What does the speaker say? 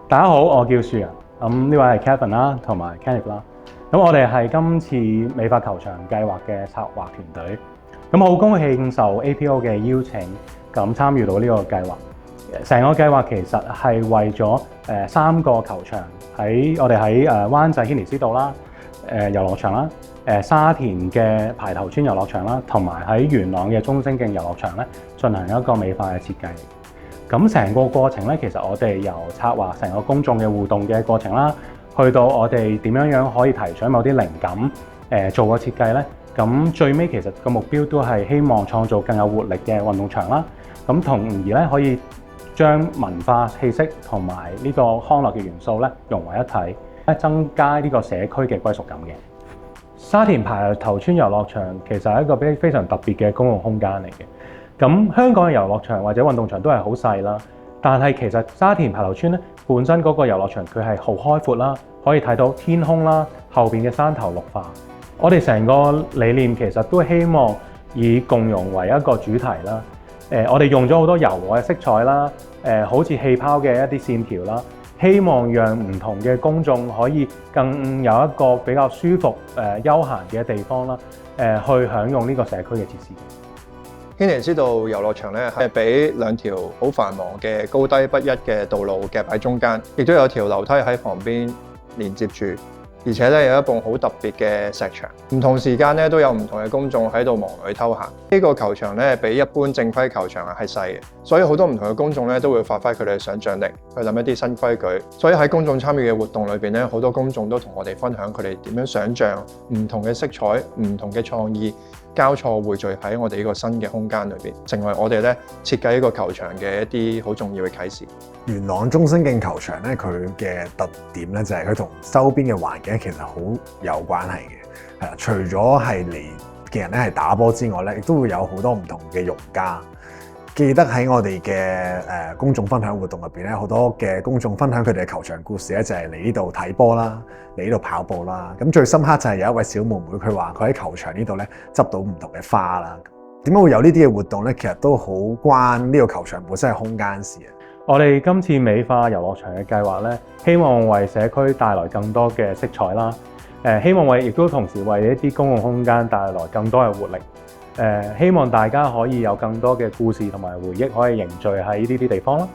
大家好，我叫樹人。呢位係 Kevin 啦，同埋 Kenneth 啦。咁我哋係今次美化球場計劃嘅策劃團隊。咁好高興受 APO 嘅邀請，咁參與到呢個計劃。成個計劃其實係為咗3個球場我哋喺灣仔軒尼詩道啦、遊樂場啦、沙田嘅排頭村遊樂場啦，同埋喺元朗嘅中星徑遊樂場咧進行一個美化嘅設計。咁成個過程咧，其實我哋由策劃成個公眾嘅互動嘅過程啦，去到我哋點樣可以提取某啲靈感，做個設計咧。咁最尾其實個目標都係希望創造更有活力嘅運動場啦。咁從而咧可以將文化氣息同埋呢個康樂嘅元素咧融為一體，增加呢個社區嘅歸屬感嘅。沙田排頭村遊樂場其實係一個非常特別嘅公共空間嚟嘅。咁香港嘅遊樂場或者運動場都係好細啦，但係其實沙田排頭村咧本身嗰個遊樂場佢係好開闊啦，可以睇到天空啦，後邊嘅山頭綠化。我哋成個理念其實都希望以共融為一個主題啦。我哋用咗好多柔和嘅色彩啦，好似氣泡嘅一啲線條啦，希望讓唔同嘅公眾可以更有一個比較舒服、休閒嘅地方啦，去享用呢個社區嘅設施。軒尼詩道遊樂場咧係俾2條好繁忙嘅高低不一嘅道路夾喺中間，亦都有條樓梯喺旁邊連接住，而且咧有一埲好特別嘅石牆。唔同時間咧都有唔同嘅公眾喺度忙裏偷閒。呢個球場咧比一般正規球場係細嘅，所以好多唔同嘅公眾咧都會發揮佢哋嘅想像力，去諗一啲新規矩。所以喺公眾參與嘅活動裏邊咧，好多公眾都同我哋分享佢哋點樣想像唔同嘅色彩、唔同嘅創意交錯匯聚喺我哋呢個新嘅空間裏邊，成為我哋咧設計呢個球場嘅一啲好重要嘅啟示。元朗中星徑球場咧，佢嘅特點咧就係佢同周邊嘅環境其實好有關係嘅。係啦，除咗係嚟嘅人咧係打波之外咧，亦都會有好多唔同嘅用家。記得喺我哋嘅公眾分享活動入邊咧，好多嘅公眾分享佢哋嘅球場故事咧，就係嚟呢度睇波啦，嚟呢度跑步啦。咁最深刻就係有一位小妹妹，佢話佢喺球場呢度咧執到唔同嘅花啦。點解會有呢啲嘅活動咧？其實都好關呢個球場本身係空間事啊。我哋今次美化遊樂場嘅計劃咧，希望為社區帶來更多嘅色彩啦。希望亦都同時為一啲公共空間帶來更多嘅活力。希望大家可以有更多嘅故事同埋回憶可以凝聚喺呢啲地方啦。